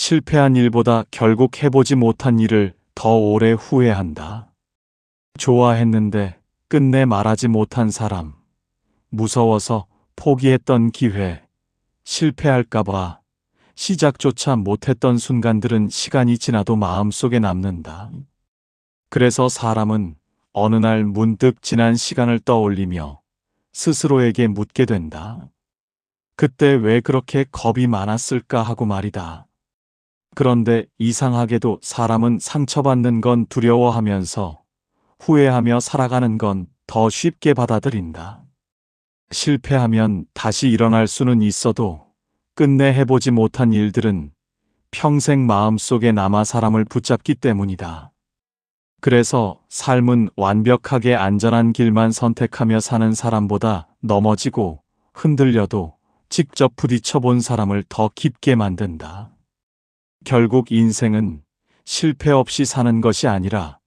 실패한 일보다 결국 해보지 못한 일을 더 오래 후회한다. 좋아했는데 끝내 말하지 못한 사람, 무서워서 포기했던 기회, 실패할까봐 시작조차 못했던 순간들은 시간이 지나도 마음속에 남는다. 그래서 사람은 어느 날 문득 지난 시간을 떠올리며 스스로에게 묻게 된다. 그때 왜 그렇게 겁이 많았을까 하고 말이다. 그런데 이상하게도 사람은 상처받는 건 두려워하면서 후회하며 살아가는 건 더 쉽게 받아들인다. 실패하면 다시 일어날 수는 있어도 끝내 해보지 못한 일들은 평생 마음속에 남아 사람을 붙잡기 때문이다. 그래서 삶은 완벽하게 안전한 길만 선택하며 사는 사람보다 넘어지고 흔들려도 직접 부딪혀 본 사람을 더 깊게 만든다. 결국 인생은 실패 없이 사는 것이 아니라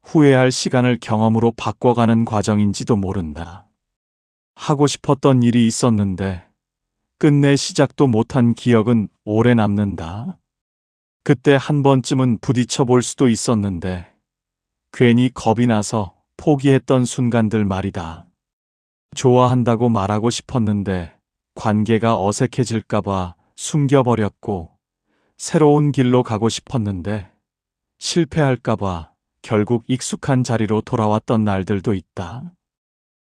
후회할 시간을 경험으로 바꿔가는 과정인지도 모른다. 하고 싶었던 일이 있었는데 끝내 시작도 못한 기억은 오래 남는다. 그때 한 번쯤은 부딪혀 볼 수도 있었는데 괜히 겁이 나서 포기했던 순간들 말이다. 좋아한다고 말하고 싶었는데 관계가 어색해질까봐 숨겨버렸고, 새로운 길로 가고 싶었는데 실패할까봐 결국 익숙한 자리로 돌아왔던 날들도 있다.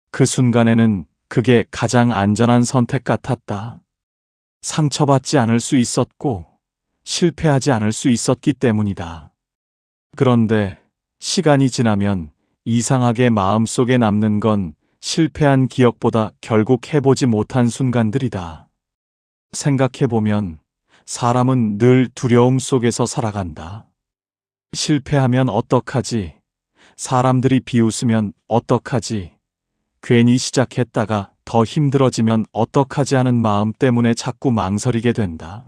그 순간에는 그게 가장 안전한 선택 같았다. 상처받지 않을 수 있었고 실패하지 않을 수 있었기 때문이다. 그런데 시간이 지나면 이상하게 마음속에 남는 건 실패한 기억보다 결국 해보지 못한 순간들이다. 생각해보면 사람은 늘 두려움 속에서 살아간다. 실패하면 어떡하지? 사람들이 비웃으면 어떡하지? 괜히 시작했다가 더 힘들어지면 어떡하지 하는 마음 때문에 자꾸 망설이게 된다.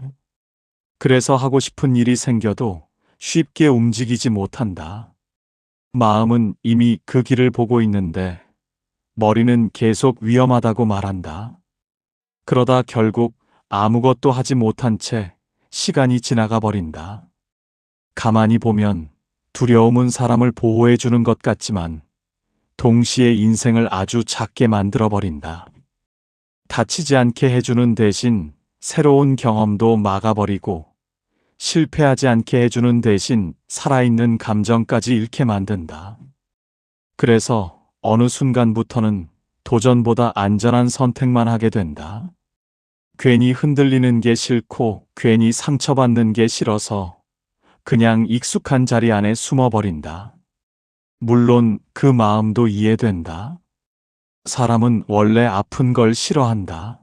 그래서 하고 싶은 일이 생겨도 쉽게 움직이지 못한다. 마음은 이미 그 길을 보고 있는데 머리는 계속 위험하다고 말한다. 그러다 결국 아무것도 하지 못한 채 시간이 지나가 버린다. 가만히 보면 두려움은 사람을 보호해 주는 것 같지만 동시에 인생을 아주 작게 만들어 버린다. 다치지 않게 해주는 대신 새로운 경험도 막아버리고, 실패하지 않게 해주는 대신 살아있는 감정까지 잃게 만든다. 그래서 어느 순간부터는 도전보다 안전한 선택만 하게 된다. 괜히 흔들리는 게 싫고 괜히 상처받는 게 싫어서 그냥 익숙한 자리 안에 숨어버린다. 물론 그 마음도 이해된다. 사람은 원래 아픈 걸 싫어한다.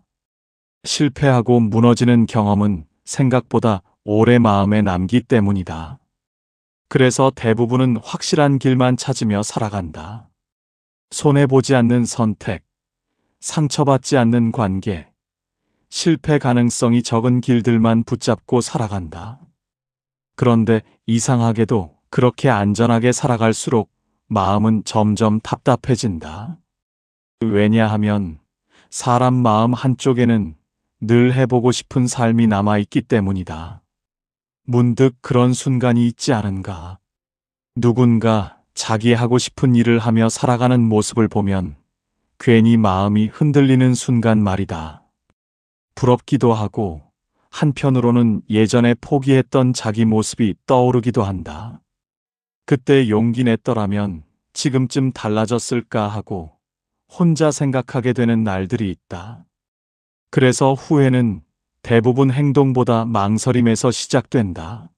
실패하고 무너지는 경험은 생각보다 오래 마음에 남기 때문이다. 그래서 대부분은 확실한 길만 찾으며 살아간다. 손해보지 않는 선택, 상처받지 않는 관계, 실패 가능성이 적은 길들만 붙잡고 살아간다. 그런데 이상하게도 그렇게 안전하게 살아갈수록 마음은 점점 답답해진다. 왜냐하면 사람 마음 한쪽에는 늘 해보고 싶은 삶이 남아있기 때문이다. 문득 그런 순간이 있지 않은가. 누군가 자기 하고 싶은 일을 하며 살아가는 모습을 보면 괜히 마음이 흔들리는 순간 말이다. 부럽기도 하고 한편으로는 예전에 포기했던 자기 모습이 떠오르기도 한다. 그때 용기 냈더라면 지금쯤 달라졌을까 하고 혼자 생각하게 되는 날들이 있다. 그래서 후회는 대부분 행동보다 망설임에서 시작된다.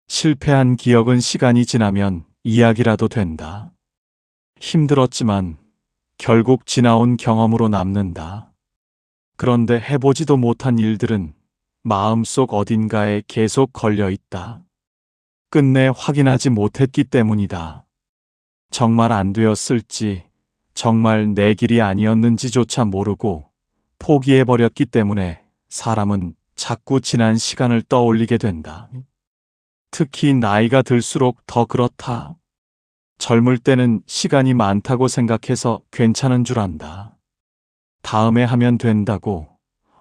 실패한 기억은 시간이 지나면 이야기라도 된다. 힘들었지만 결국 지나온 경험으로 남는다. 그런데 해보지도 못한 일들은 마음속 어딘가에 계속 걸려 있다. 끝내 확인하지 못했기 때문이다. 정말 안 되었을지, 정말 내 길이 아니었는지조차 모르고 포기해버렸기 때문에 사람은 자꾸 지난 시간을 떠올리게 된다. 특히 나이가 들수록 더 그렇다. 젊을 때는 시간이 많다고 생각해서 괜찮은 줄 안다. 다음에 하면 된다고,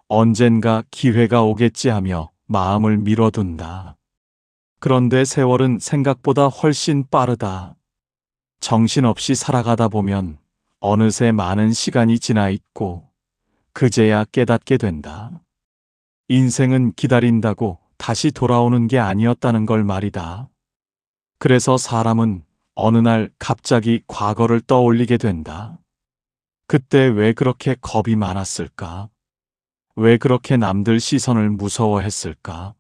언젠가 기회가 오겠지 하며 마음을 미뤄둔다. 그런데 세월은 생각보다 훨씬 빠르다. 정신없이 살아가다 보면 어느새 많은 시간이 지나 있고 그제야 깨닫게 된다. 인생은 기다린다고 다시 돌아오는 게 아니었다는 걸 말이다. 그래서 사람은 어느 날 갑자기 과거를 떠올리게 된다. 그때 왜 그렇게 겁이 많았을까? 왜 그렇게 남들 시선을 무서워했을까?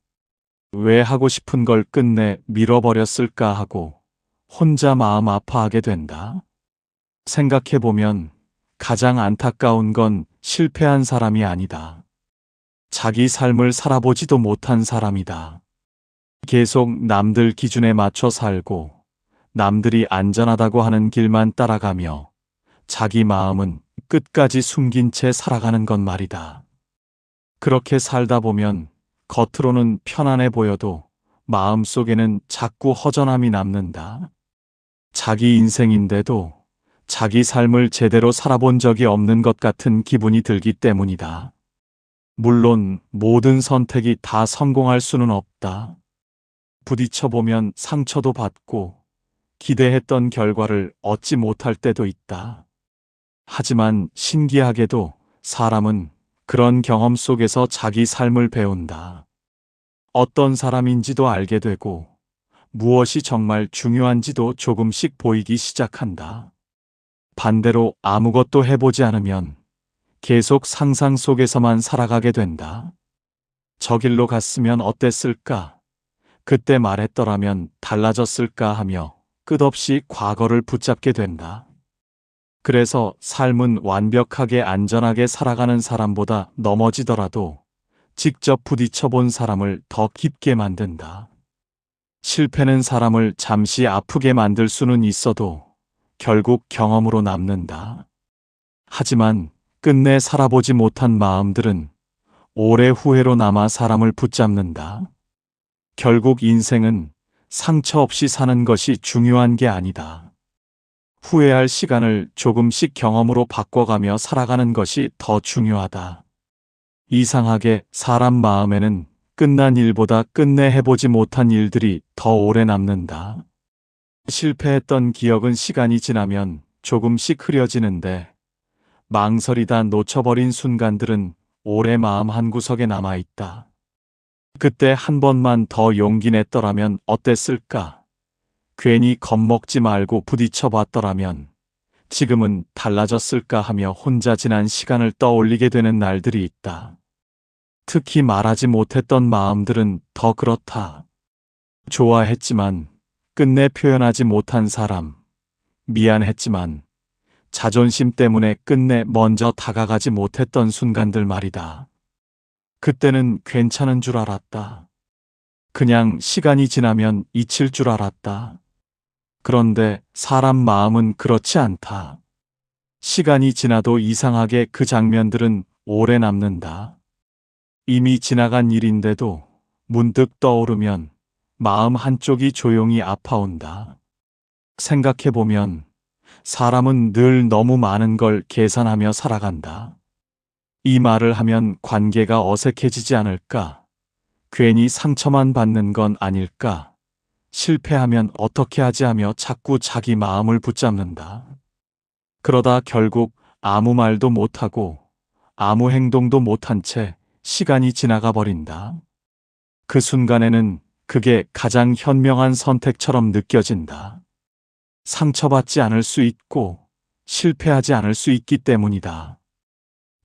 왜 하고 싶은 걸 끝내 밀어버렸을까 하고 혼자 마음 아파하게 된다. 생각해보면 가장 안타까운 건 실패한 사람이 아니다. 자기 삶을 살아보지도 못한 사람이다. 계속 남들 기준에 맞춰 살고 남들이 안전하다고 하는 길만 따라가며 자기 마음은 끝까지 숨긴 채 살아가는 건 말이다. 그렇게 살다 보면 겉으로는 편안해 보여도 마음속에는 자꾸 허전함이 남는다. 자기 인생인데도 자기 삶을 제대로 살아본 적이 없는 것 같은 기분이 들기 때문이다. 물론 모든 선택이 다 성공할 수는 없다. 부딪혀보면 상처도 받고 기대했던 결과를 얻지 못할 때도 있다. 하지만 신기하게도 사람은 그런 경험 속에서 자기 삶을 배운다. 어떤 사람인지도 알게 되고 무엇이 정말 중요한지도 조금씩 보이기 시작한다. 반대로 아무것도 해보지 않으면 계속 상상 속에서만 살아가게 된다. 저 길로 갔으면 어땠을까? 그때 말했더라면 달라졌을까 하며 끝없이 과거를 붙잡게 된다. 그래서 삶은 완벽하게 안전하게 살아가는 사람보다 넘어지더라도 직접 부딪혀 본 사람을 더 깊게 만든다. 실패는 사람을 잠시 아프게 만들 수는 있어도 결국 경험으로 남는다. 하지만 끝내 살아보지 못한 마음들은 오래 후회로 남아 사람을 붙잡는다. 결국 인생은 상처 없이 사는 것이 중요한 게 아니다. 후회할 시간을 조금씩 경험으로 바꿔가며 살아가는 것이 더 중요하다. 이상하게 사람 마음에는 끝난 일보다 끝내 해보지 못한 일들이 더 오래 남는다. 실패했던 기억은 시간이 지나면 조금씩 흐려지는데 망설이다 놓쳐버린 순간들은 오래 마음 한구석에 남아있다. 그때 한 번만 더 용기 냈더라면 어땠을까? 괜히 겁먹지 말고 부딪혀봤더라면 지금은 달라졌을까 하며 혼자 지난 시간을 떠올리게 되는 날들이 있다. 특히 말하지 못했던 마음들은 더 그렇다. 좋아했지만 끝내 표현하지 못한 사람, 미안했지만 자존심 때문에 끝내 먼저 다가가지 못했던 순간들 말이다. 그때는 괜찮은 줄 알았다. 그냥 시간이 지나면 잊힐 줄 알았다. 그런데 사람 마음은 그렇지 않다. 시간이 지나도 이상하게 그 장면들은 오래 남는다. 이미 지나간 일인데도 문득 떠오르면 마음 한쪽이 조용히 아파온다. 생각해보면 사람은 늘 너무 많은 걸 계산하며 살아간다. 이 말을 하면 관계가 어색해지지 않을까? 괜히 상처만 받는 건 아닐까? 실패하면 어떻게 하지 하며 자꾸 자기 마음을 붙잡는다. 그러다 결국 아무 말도 못하고 아무 행동도 못한 채 시간이 지나가 버린다. 그 순간에는 그게 가장 현명한 선택처럼 느껴진다. 상처받지 않을 수 있고 실패하지 않을 수 있기 때문이다.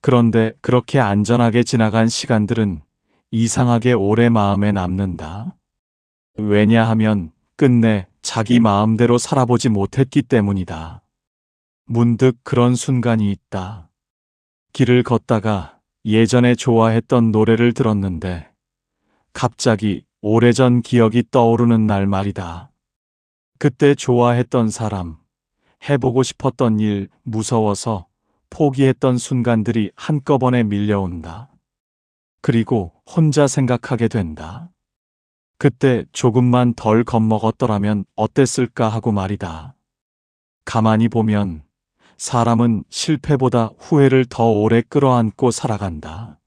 그런데 그렇게 안전하게 지나간 시간들은 이상하게 오래 마음에 남는다. 왜냐하면 끝내 자기 마음대로 살아보지 못했기 때문이다. 문득 그런 순간이 있다. 길을 걷다가 예전에 좋아했던 노래를 들었는데 갑자기 오래전 기억이 떠오르는 날 말이다. 그때 좋아했던 사람, 해보고 싶었던 일, 무서워서 포기했던 순간들이 한꺼번에 밀려온다. 그리고 혼자 생각하게 된다. 그때 조금만 덜 겁먹었더라면 어땠을까 하고 말이다. 가만히 보면 사람은 실패보다 후회를 더 오래 끌어안고 살아간다.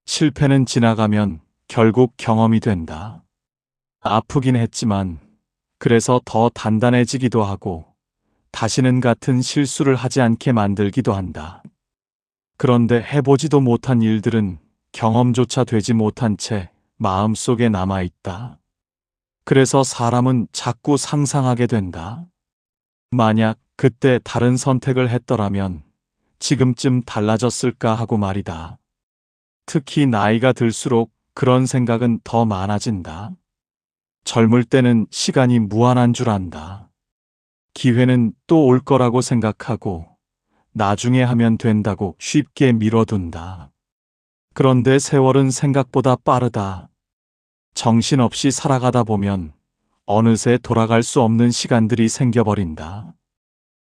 실패는 지나가면 결국 경험이 된다. 아프긴 했지만 그래서 더 단단해지기도 하고 다시는 같은 실수를 하지 않게 만들기도 한다. 그런데 해보지도 못한 일들은 경험조차 되지 못한 채 마음속에 남아있다. 그래서 사람은 자꾸 상상하게 된다. 만약 그때 다른 선택을 했더라면 지금쯤 달라졌을까 하고 말이다. 특히 나이가 들수록 그런 생각은 더 많아진다. 젊을 때는 시간이 무한한 줄 안다. 기회는 또 올 거라고 생각하고 나중에 하면 된다고 쉽게 미뤄둔다. 그런데 세월은 생각보다 빠르다. 정신없이 살아가다 보면 어느새 돌아갈 수 없는 시간들이 생겨버린다.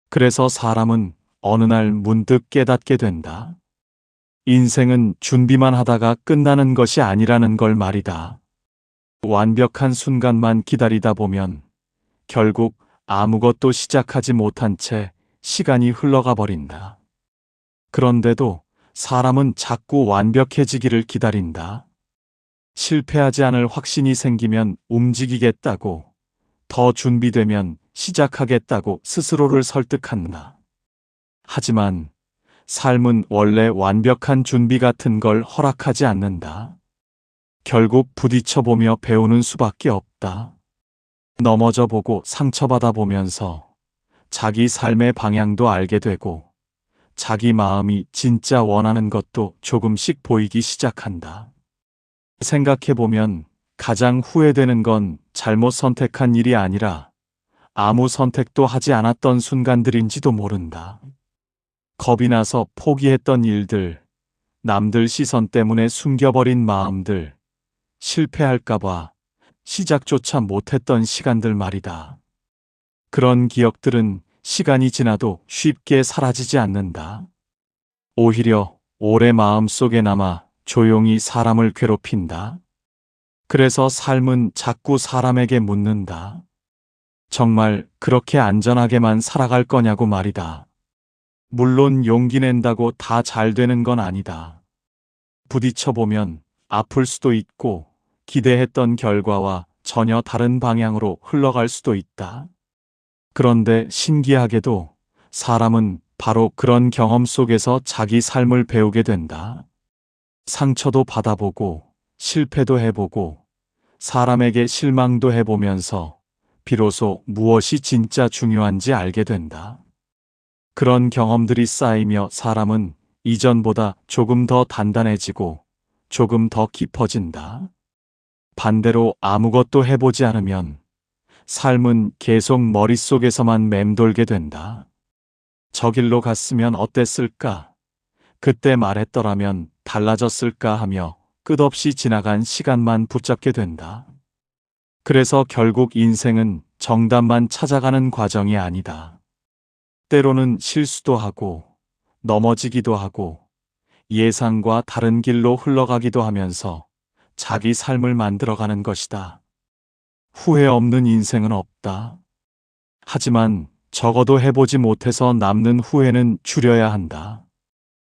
그래서 사람은 어느 날 문득 깨닫게 된다. 인생은 준비만 하다가 끝나는 것이 아니라는 걸 말이다. 완벽한 순간만 기다리다 보면 결국 아무것도 시작하지 못한 채 시간이 흘러가 버린다. 그런데도 사람은 자꾸 완벽해지기를 기다린다. 실패하지 않을 확신이 생기면 움직이겠다고, 더 준비되면 시작하겠다고 스스로를 설득한다. 하지만 삶은 원래 완벽한 준비 같은 걸 허락하지 않는다. 결국 부딪혀보며 배우는 수밖에 없다. 넘어져 보고 상처받아 보면서 자기 삶의 방향도 알게 되고 자기 마음이 진짜 원하는 것도 조금씩 보이기 시작한다. 생각해보면 가장 후회되는 건 잘못 선택한 일이 아니라 아무 선택도 하지 않았던 순간들인지도 모른다. 겁이 나서 포기했던 일들, 남들 시선 때문에 숨겨버린 마음들, 실패할까봐 시작조차 못했던 시간들 말이다. 그런 기억들은 시간이 지나도 쉽게 사라지지 않는다. 오히려 오래 마음속에 남아 조용히 사람을 괴롭힌다. 그래서 삶은 자꾸 사람에게 묻는다. 정말 그렇게 안전하게만 살아갈 거냐고 말이다. 물론 용기 낸다고 다 잘 되는 건 아니다. 부딪혀보면 아플 수도 있고 기대했던 결과와 전혀 다른 방향으로 흘러갈 수도 있다. 그런데 신기하게도 사람은 바로 그런 경험 속에서 자기 삶을 배우게 된다. 상처도 받아보고 실패도 해보고 사람에게 실망도 해보면서 비로소 무엇이 진짜 중요한지 알게 된다. 그런 경험들이 쌓이며 사람은 이전보다 조금 더 단단해지고 조금 더 깊어진다. 반대로 아무것도 해보지 않으면 삶은 계속 머릿속에서만 맴돌게 된다. 저 길로 갔으면 어땠을까? 그때 말했더라면 달라졌을까 하며 끝없이 지나간 시간만 붙잡게 된다. 그래서 결국 인생은 정답만 찾아가는 과정이 아니다. 때로는 실수도 하고 넘어지기도 하고 예상과 다른 길로 흘러가기도 하면서 자기 삶을 만들어가는 것이다. 후회 없는 인생은 없다. 하지만 적어도 해보지 못해서 남는 후회는 줄여야 한다.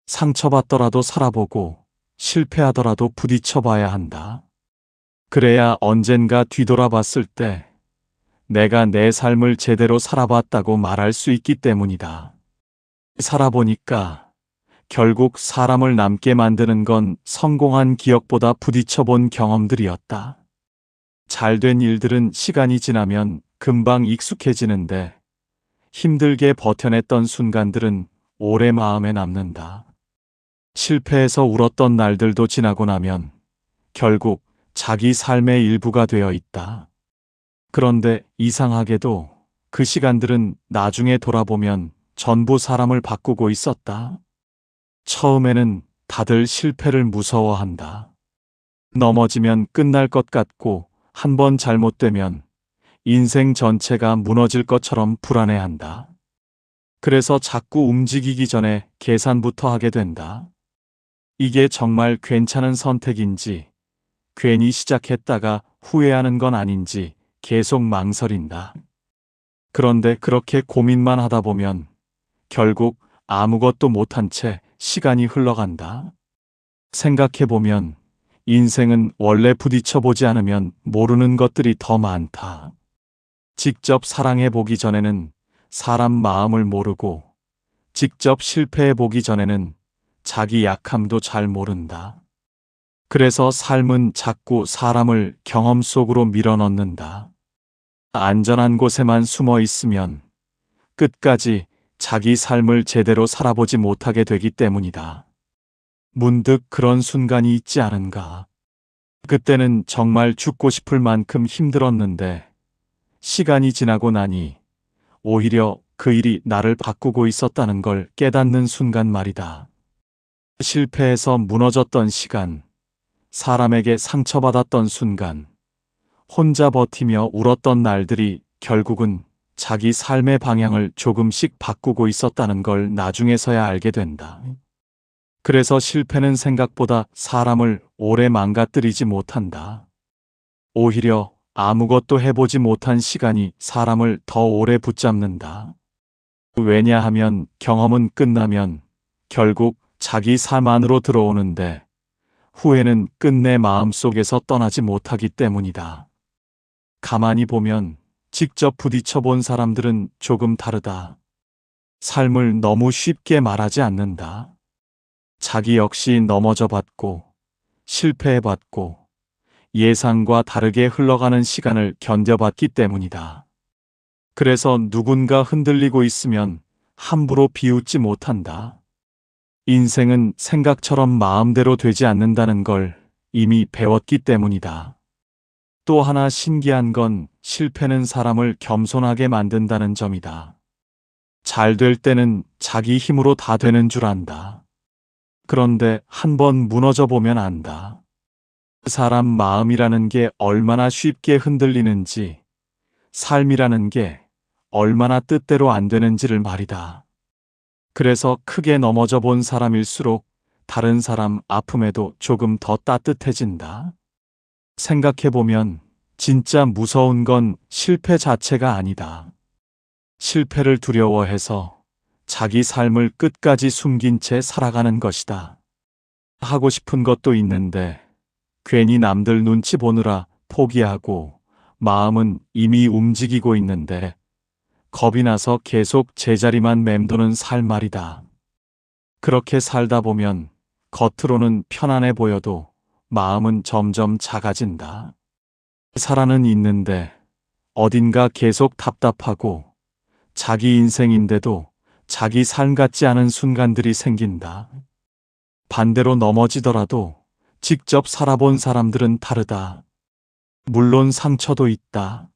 상처받더라도 살아보고 실패하더라도 부딪혀봐야 한다. 그래야 언젠가 뒤돌아봤을 때 내가 내 삶을 제대로 살아봤다고 말할 수 있기 때문이다. 살아보니까 결국 사람을 남게 만드는 건 성공한 기억보다 부딪혀본 경험들이었다. 잘된 일들은 시간이 지나면 금방 익숙해지는데 힘들게 버텨냈던 순간들은 오래 마음에 남는다. 실패해서 울었던 날들도 지나고 나면 결국 자기 삶의 일부가 되어 있다. 그런데 이상하게도 그 시간들은 나중에 돌아보면 전부 사람을 바꾸고 있었다. 처음에는 다들 실패를 무서워한다. 넘어지면 끝날 것 같고 한 번 잘못되면 인생 전체가 무너질 것처럼 불안해한다. 그래서 자꾸 움직이기 전에 계산부터 하게 된다. 이게 정말 괜찮은 선택인지, 괜히 시작했다가 후회하는 건 아닌지 계속 망설인다. 그런데 그렇게 고민만 하다 보면 결국 아무것도 못한 채 시간이 흘러간다. 생각해보면 인생은 원래 부딪혀보지 않으면 모르는 것들이 더 많다. 직접 사랑해보기 전에는 사람 마음을 모르고, 직접 실패해보기 전에는 자기 약함도 잘 모른다. 그래서 삶은 자꾸 사람을 경험 속으로 밀어넣는다. 안전한 곳에만 숨어 있으면 끝까지 자기 삶을 제대로 살아보지 못하게 되기 때문이다. 문득 그런 순간이 있지 않은가. 그때는 정말 죽고 싶을 만큼 힘들었는데 시간이 지나고 나니 오히려 그 일이 나를 바꾸고 있었다는 걸 깨닫는 순간 말이다. 실패해서 무너졌던 시간, 사람에게 상처받았던 순간, 혼자 버티며 울었던 날들이 결국은 자기 삶의 방향을 조금씩 바꾸고 있었다는 걸 나중에서야 알게 된다. 그래서 실패는 생각보다 사람을 오래 망가뜨리지 못한다. 오히려 아무것도 해보지 못한 시간이 사람을 더 오래 붙잡는다. 왜냐하면 경험은 끝나면 결국 자기 삶 안으로 들어오는데 후회는 끝내 마음속에서 떠나지 못하기 때문이다. 가만히 보면 직접 부딪혀 본 사람들은 조금 다르다. 삶을 너무 쉽게 말하지 않는다. 자기 역시 넘어져 봤고, 실패해 봤고, 예상과 다르게 흘러가는 시간을 견뎌봤기 때문이다. 그래서 누군가 흔들리고 있으면 함부로 비웃지 못한다. 인생은 생각처럼 마음대로 되지 않는다는 걸 이미 배웠기 때문이다. 또 하나 신기한 건 실패는 사람을 겸손하게 만든다는 점이다. 잘 될 때는 자기 힘으로 다 되는 줄 안다. 그런데 한번 무너져 보면 안다. 사람 마음이라는 게 얼마나 쉽게 흔들리는지, 삶이라는 게 얼마나 뜻대로 안 되는지를 말이다. 그래서 크게 넘어져 본 사람일수록 다른 사람 아픔에도 조금 더 따뜻해진다. 생각해보면 진짜 무서운 건 실패 자체가 아니다. 실패를 두려워해서 자기 삶을 끝까지 숨긴 채 살아가는 것이다. 하고 싶은 것도 있는데 괜히 남들 눈치 보느라 포기하고 마음은 이미 움직이고 있는데 겁이 나서 계속 제자리만 맴도는 살 말이다. 그렇게 살다 보면 겉으로는 편안해 보여도 마음은 점점 작아진다. 살아는 있는데 어딘가 계속 답답하고 자기 인생인데도 자기 삶 같지 않은 순간들이 생긴다. 반대로 넘어지더라도 직접 살아본 사람들은 다르다. 물론 상처도 있다.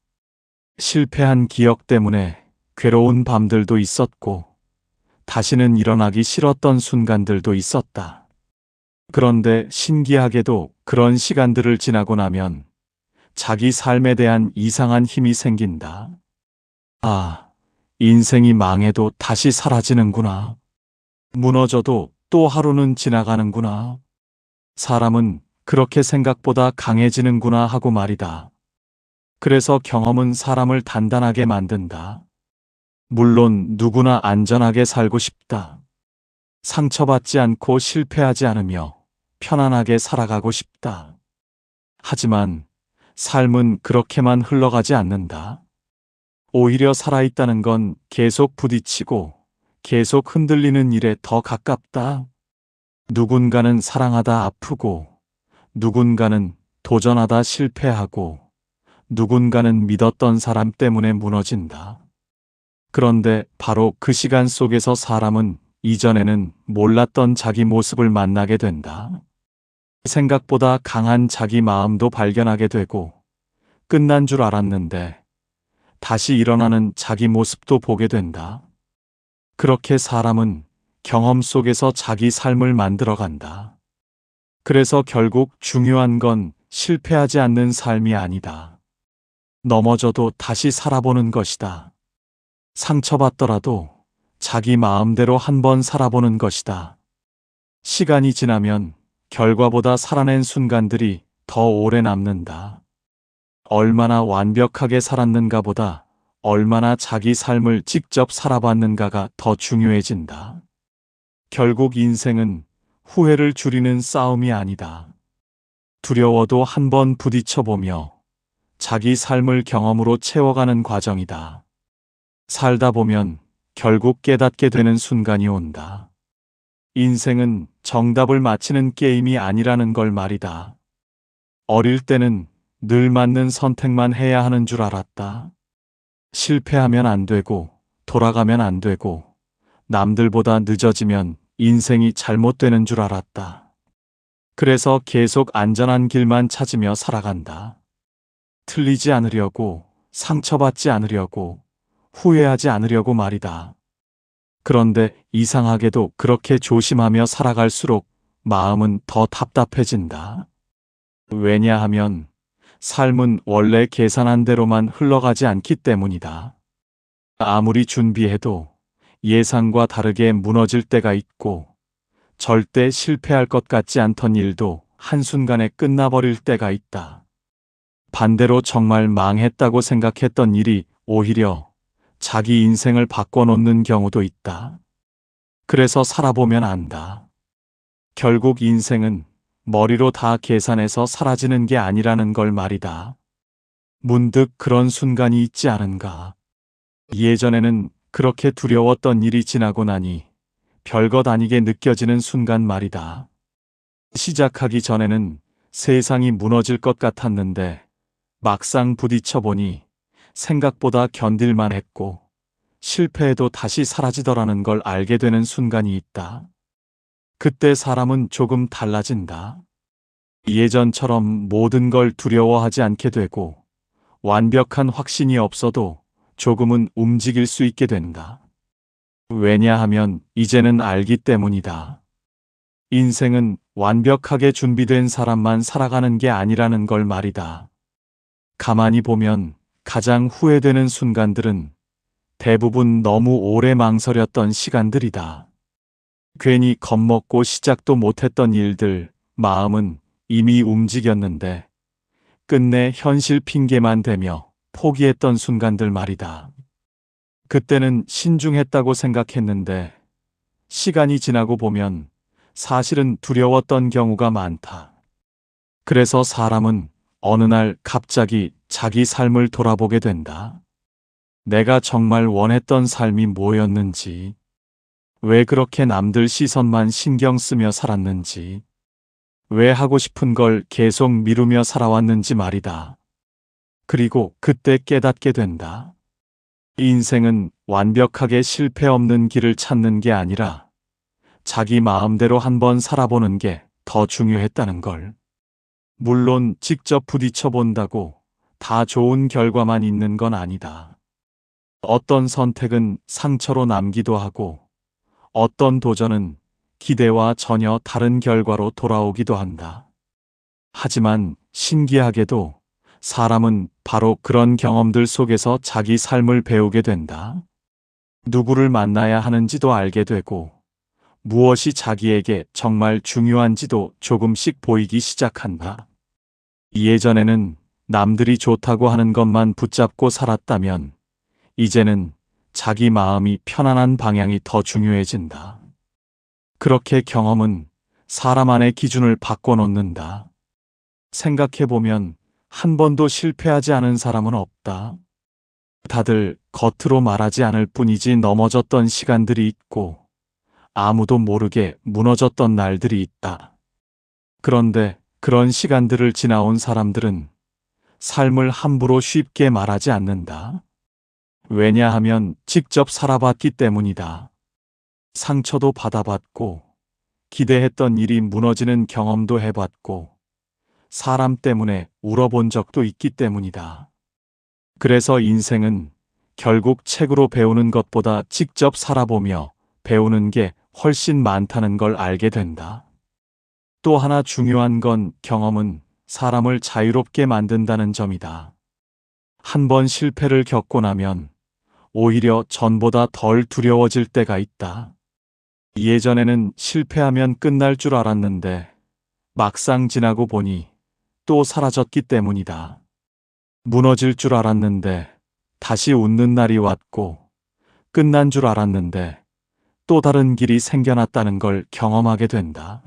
실패한 기억 때문에 괴로운 밤들도 있었고 다시는 일어나기 싫었던 순간들도 있었다. 그런데 신기하게도 그런 시간들을 지나고 나면 자기 삶에 대한 이상한 힘이 생긴다. 아, 인생이 망해도 다시 사라지는구나. 무너져도 또 하루는 지나가는구나. 사람은 그렇게 생각보다 강해지는구나 하고 말이다. 그래서 경험은 사람을 단단하게 만든다. 물론 누구나 안전하게 살고 싶다. 상처받지 않고 실패하지 않으며 편안하게 살아가고 싶다. 하지만 삶은 그렇게만 흘러가지 않는다. 오히려 살아있다는 건 계속 부딪히고 계속 흔들리는 일에 더 가깝다. 누군가는 사랑하다 아프고, 누군가는 도전하다 실패하고, 누군가는 믿었던 사람 때문에 무너진다. 그런데 바로 그 시간 속에서 사람은 이전에는 몰랐던 자기 모습을 만나게 된다. 생각보다 강한 자기 마음도 발견하게 되고, 끝난 줄 알았는데 다시 일어나는 자기 모습도 보게 된다. 그렇게 사람은 경험 속에서 자기 삶을 만들어간다. 그래서 결국 중요한 건 실패하지 않는 삶이 아니다. 넘어져도 다시 살아보는 것이다. 상처받더라도 자기 마음대로 한번 살아보는 것이다. 시간이 지나면 결과보다 살아낸 순간들이 더 오래 남는다. 얼마나 완벽하게 살았는가 보다 얼마나 자기 삶을 직접 살아봤는가가 더 중요해진다. 결국 인생은 후회를 줄이는 싸움이 아니다. 두려워도 한번 부딪혀보며 자기 삶을 경험으로 채워가는 과정이다. 살다 보면 결국 깨닫게 되는 순간이 온다. 인생은 정답을 맞히는 게임이 아니라는 걸 말이다. 어릴 때는 늘 맞는 선택만 해야 하는 줄 알았다. 실패하면 안 되고, 돌아가면 안 되고, 남들보다 늦어지면 인생이 잘못되는 줄 알았다. 그래서 계속 안전한 길만 찾으며 살아간다. 틀리지 않으려고, 상처받지 않으려고, 후회하지 않으려고 말이다. 그런데 이상하게도 그렇게 조심하며 살아갈수록 마음은 더 답답해진다. 왜냐하면 삶은 원래 계산한 대로만 흘러가지 않기 때문이다. 아무리 준비해도 예상과 다르게 무너질 때가 있고, 절대 실패할 것 같지 않던 일도 한순간에 끝나버릴 때가 있다. 반대로 정말 망했다고 생각했던 일이 오히려 자기 인생을 바꿔놓는 경우도 있다. 그래서 살아보면 안다. 결국 인생은 머리로 다 계산해서 사라지는 게 아니라는 걸 말이다. 문득 그런 순간이 있지 않은가. 예전에는 그렇게 두려웠던 일이 지나고 나니 별것 아니게 느껴지는 순간 말이다. 시작하기 전에는 세상이 무너질 것 같았는데 막상 부딪혀보니 생각보다 견딜만 했고 실패해도 다시 사라지더라는 걸 알게 되는 순간이 있다. 그때 사람은 조금 달라진다. 예전처럼 모든 걸 두려워하지 않게 되고 완벽한 확신이 없어도 조금은 움직일 수 있게 된다. 왜냐하면 이제는 알기 때문이다. 인생은 완벽하게 준비된 사람만 살아가는 게 아니라는 걸 말이다. 가만히 보면 가장 후회되는 순간들은 대부분 너무 오래 망설였던 시간들이다. 괜히 겁먹고 시작도 못했던 일들, 마음은 이미 움직였는데 끝내 현실 핑계만 대며 포기했던 순간들 말이다. 그때는 신중했다고 생각했는데 시간이 지나고 보면 사실은 두려웠던 경우가 많다. 그래서 사람은 어느 날 갑자기 자기 삶을 돌아보게 된다. 내가 정말 원했던 삶이 뭐였는지, 왜 그렇게 남들 시선만 신경 쓰며 살았는지, 왜 하고 싶은 걸 계속 미루며 살아왔는지 말이다. 그리고 그때 깨닫게 된다. 인생은 완벽하게 실패 없는 길을 찾는 게 아니라 자기 마음대로 한번 살아보는 게 더 중요했다는 걸. 물론 직접 부딪혀 본다고 다 좋은 결과만 있는 건 아니다. 어떤 선택은 상처로 남기도 하고 어떤 도전은 기대와 전혀 다른 결과로 돌아오기도 한다. 하지만 신기하게도 사람은 바로 그런 경험들 속에서 자기 삶을 배우게 된다. 누구를 만나야 하는지도 알게 되고 무엇이 자기에게 정말 중요한지도 조금씩 보이기 시작한다. 예전에는 남들이 좋다고 하는 것만 붙잡고 살았다면 이제는 자기 마음이 편안한 방향이 더 중요해진다. 그렇게 경험은 사람 안의 기준을 바꿔놓는다. 생각해보면 한 번도 실패하지 않은 사람은 없다. 다들 겉으로 말하지 않을 뿐이지 넘어졌던 시간들이 있고 아무도 모르게 무너졌던 날들이 있다. 그런데 그런 시간들을 지나온 사람들은 삶을 함부로 쉽게 말하지 않는다. 왜냐하면 직접 살아봤기 때문이다. 상처도 받아봤고, 기대했던 일이 무너지는 경험도 해봤고, 사람 때문에 울어본 적도 있기 때문이다. 그래서 인생은 결국 책으로 배우는 것보다 직접 살아보며 배우는 게 훨씬 많다는 걸 알게 된다. 또 하나 중요한 건 경험은 사람을 자유롭게 만든다는 점이다. 한 번 실패를 겪고 나면 오히려 전보다 덜 두려워질 때가 있다. 예전에는 실패하면 끝날 줄 알았는데 막상 지나고 보니 또 사라졌기 때문이다. 무너질 줄 알았는데 다시 웃는 날이 왔고 끝난 줄 알았는데 또 다른 길이 생겨났다는 걸 경험하게 된다.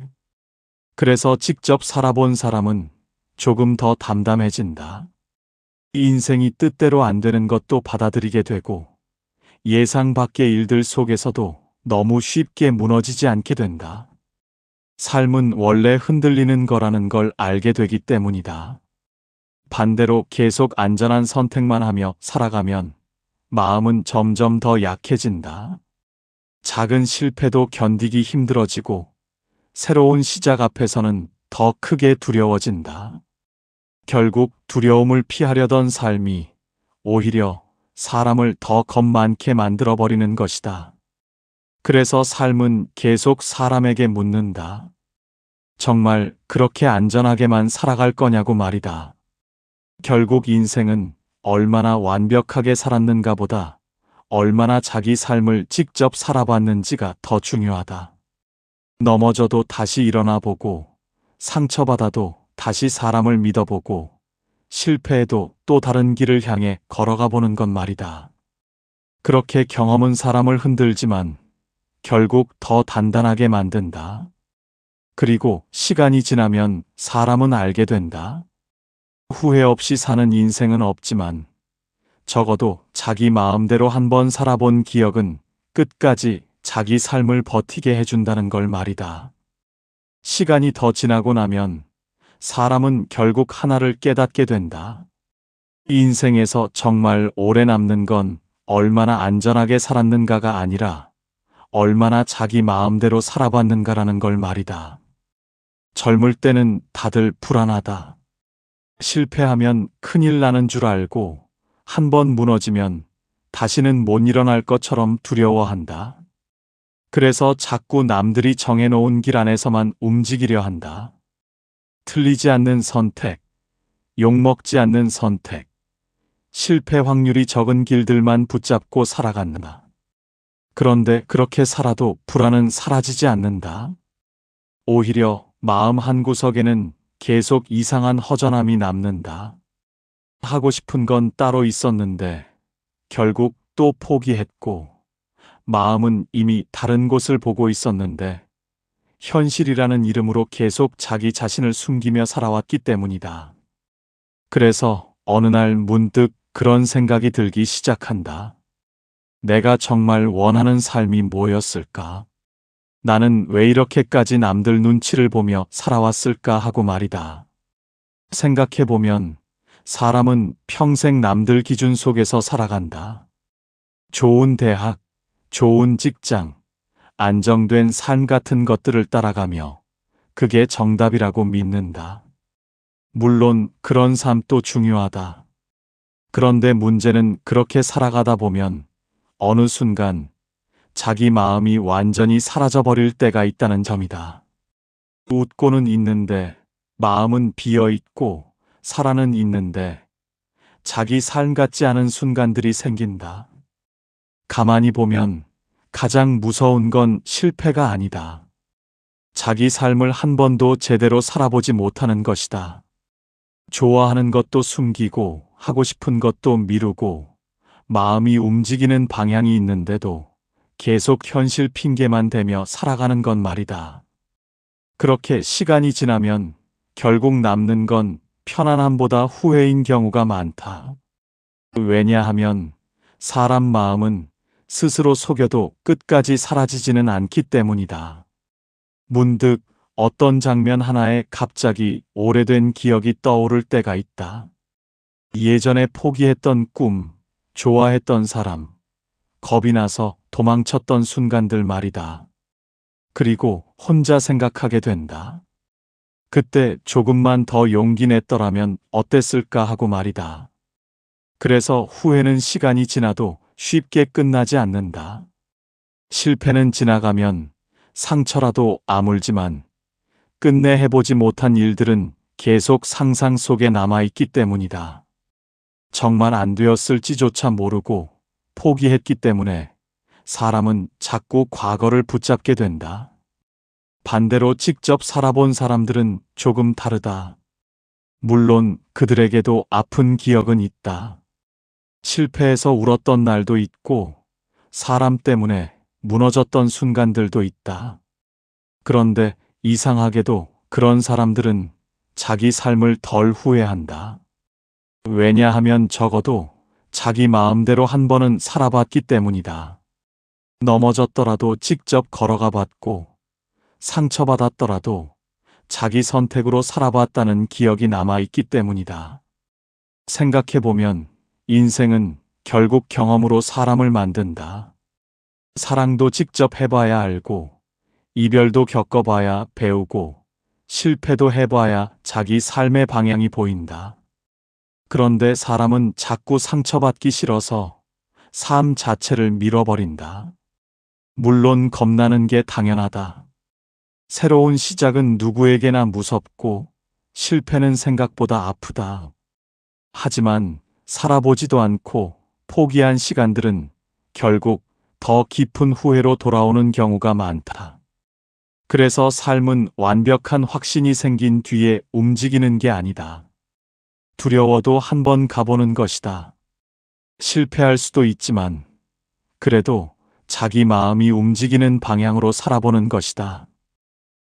그래서 직접 살아본 사람은 조금 더 담담해진다. 인생이 뜻대로 안 되는 것도 받아들이게 되고 예상 밖의 일들 속에서도 너무 쉽게 무너지지 않게 된다. 삶은 원래 흔들리는 거라는 걸 알게 되기 때문이다. 반대로 계속 안전한 선택만 하며 살아가면 마음은 점점 더 약해진다. 작은 실패도 견디기 힘들어지고 새로운 시작 앞에서는 더 크게 두려워진다. 결국 두려움을 피하려던 삶이 오히려 사람을 더 겁 많게 만들어버리는 것이다. 그래서 삶은 계속 사람에게 묻는다. 정말 그렇게 안전하게만 살아갈 거냐고 말이다. 결국 인생은 얼마나 완벽하게 살았는가 보다 얼마나 자기 삶을 직접 살아봤는지가 더 중요하다. 넘어져도 다시 일어나 보고, 상처받아도 다시 사람을 믿어보고, 실패해도 또 다른 길을 향해 걸어가 보는 것 말이다. 그렇게 경험은 사람을 흔들지만 결국 더 단단하게 만든다. 그리고 시간이 지나면 사람은 알게 된다. 후회 없이 사는 인생은 없지만 적어도 자기 마음대로 한번 살아본 기억은 끝까지 자기 삶을 버티게 해준다는 걸 말이다. 시간이 더 지나고 나면 사람은 결국 하나를 깨닫게 된다. 인생에서 정말 오래 남는 건 얼마나 안전하게 살았는가가 아니라 얼마나 자기 마음대로 살아봤는가라는 걸 말이다. 젊을 때는 다들 불안하다. 실패하면 큰일 나는 줄 알고 한번 무너지면 다시는 못 일어날 것처럼 두려워한다. 그래서 자꾸 남들이 정해놓은 길 안에서만 움직이려 한다. 틀리지 않는 선택, 욕먹지 않는 선택, 실패 확률이 적은 길들만 붙잡고 살아간다. 그런데 그렇게 살아도 불안은 사라지지 않는다. 오히려 마음 한구석에는 계속 이상한 허전함이 남는다. 하고 싶은 건 따로 있었는데 결국 또 포기했고 마음은 이미 다른 곳을 보고 있었는데 현실이라는 이름으로 계속 자기 자신을 숨기며 살아왔기 때문이다. 그래서 어느 날 문득 그런 생각이 들기 시작한다. 내가 정말 원하는 삶이 뭐였을까? 나는 왜 이렇게까지 남들 눈치를 보며 살아왔을까 하고 말이다. 생각해보면 사람은 평생 남들 기준 속에서 살아간다. 좋은 대학, 좋은 직장, 안정된 삶 같은 것들을 따라가며 그게 정답이라고 믿는다. 물론 그런 삶도 중요하다. 그런데 문제는 그렇게 살아가다 보면 어느 순간 자기 마음이 완전히 사라져버릴 때가 있다는 점이다. 웃고는 있는데 마음은 비어있고 살아는 있는데 자기 삶 같지 않은 순간들이 생긴다. 가만히 보면 가장 무서운 건 실패가 아니다. 자기 삶을 한 번도 제대로 살아보지 못하는 것이다. 좋아하는 것도 숨기고 하고 싶은 것도 미루고 마음이 움직이는 방향이 있는데도 계속 현실 핑계만 대며 살아가는 건 말이다. 그렇게 시간이 지나면 결국 남는 건 편안함보다 후회인 경우가 많다. 왜냐하면 사람 마음은 스스로 속여도 끝까지 사라지지는 않기 때문이다. 문득 어떤 장면 하나에 갑자기 오래된 기억이 떠오를 때가 있다. 예전에 포기했던 꿈, 좋아했던 사람, 겁이 나서 도망쳤던 순간들 말이다. 그리고 혼자 생각하게 된다. 그때 조금만 더 용기 냈더라면 어땠을까 하고 말이다. 그래서 후회는 시간이 지나도 쉽게 끝나지 않는다. 실패는 지나가면 상처라도 아물지만 끝내 해보지 못한 일들은 계속 상상 속에 남아있기 때문이다. 정말 안 되었을지조차 모르고 포기했기 때문에 사람은 자꾸 과거를 붙잡게 된다. 반대로 직접 살아본 사람들은 조금 다르다. 물론 그들에게도 아픈 기억은 있다. 실패해서 울었던 날도 있고 사람 때문에 무너졌던 순간들도 있다. 그런데 이상하게도 그런 사람들은 자기 삶을 덜 후회한다. 왜냐하면 적어도 자기 마음대로 한 번은 살아봤기 때문이다. 넘어졌더라도 직접 걸어가 봤고, 상처받았더라도 자기 선택으로 살아봤다는 기억이 남아있기 때문이다. 생각해보면 인생은 결국 경험으로 사람을 만든다. 사랑도 직접 해봐야 알고, 이별도 겪어봐야 배우고, 실패도 해봐야 자기 삶의 방향이 보인다. 그런데 사람은 자꾸 상처받기 싫어서 삶 자체를 밀어버린다. 물론 겁나는 게 당연하다. 새로운 시작은 누구에게나 무섭고 실패는 생각보다 아프다. 하지만 살아보지도 않고 포기한 시간들은 결국 더 깊은 후회로 돌아오는 경우가 많다. 그래서 삶은 완벽한 확신이 생긴 뒤에 움직이는 게 아니다. 두려워도 한번 가보는 것이다. 실패할 수도 있지만 그래도 자기 마음이 움직이는 방향으로 살아보는 것이다.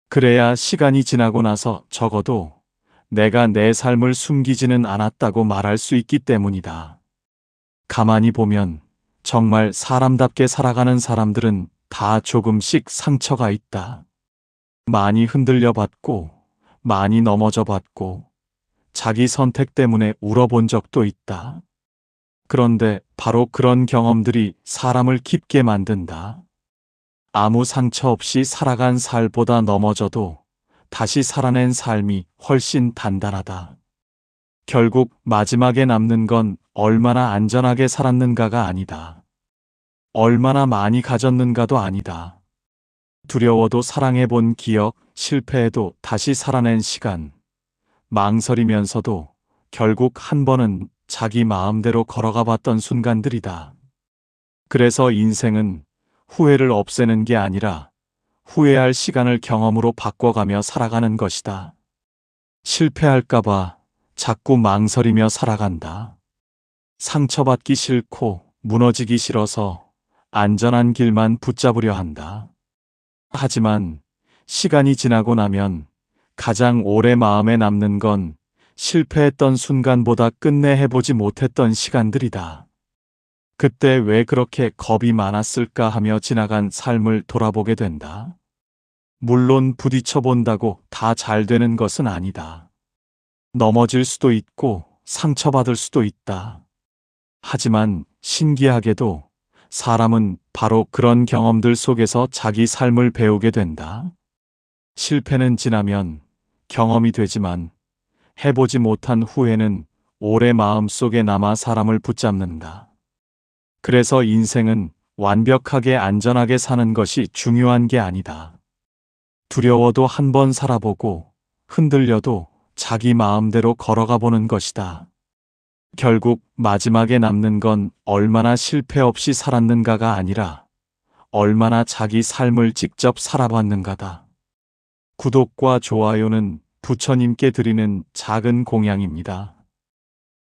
그래야 시간이 지나고 나서 적어도 내가 내 삶을 숨기지는 않았다고 말할 수 있기 때문이다. 가만히 보면 정말 사람답게 살아가는 사람들은 다 조금씩 상처가 있다. 많이 흔들려 봤고, 많이 넘어져 봤고, 자기 선택 때문에 울어본 적도 있다. 그런데 바로 그런 경험들이 사람을 깊게 만든다. 아무 상처 없이 살아간 살보다 넘어져도 다시 살아낸 삶이 훨씬 단단하다. 결국 마지막에 남는 건 얼마나 안전하게 살았는가가 아니다. 얼마나 많이 가졌는가도 아니다. 두려워도 사랑해본 기억, 실패해도 다시 살아낸 시간, 망설이면서도 결국 한 번은 자기 마음대로 걸어가 봤던 순간들이다. 그래서 인생은 후회를 없애는 게 아니라 후회할 시간을 경험으로 바꿔가며 살아가는 것이다. 실패할까봐 자꾸 망설이며 살아간다. 상처받기 싫고 무너지기 싫어서 안전한 길만 붙잡으려 한다. 하지만 시간이 지나고 나면 가장 오래 마음에 남는 건 실패했던 순간보다 끝내 해보지 못했던 시간들이다. 그때 왜 그렇게 겁이 많았을까 하며 지나간 삶을 돌아보게 된다. 물론 부딪혀 본다고 다 잘 되는 것은 아니다. 넘어질 수도 있고 상처받을 수도 있다. 하지만 신기하게도 사람은 바로 그런 경험들 속에서 자기 삶을 배우게 된다. 실패는 지나면 경험이 되지만 해보지 못한 후회는 오래 마음속에 남아 사람을 붙잡는다. 그래서 인생은 완벽하게 안전하게 사는 것이 중요한 게 아니다. 두려워도 한번 살아보고 흔들려도 자기 마음대로 걸어가 보는 것이다. 결국 마지막에 남는 건 얼마나 실패 없이 살았는가가 아니라 얼마나 자기 삶을 직접 살아봤는가다. 구독과 좋아요는 부처님께 드리는 작은 공양입니다.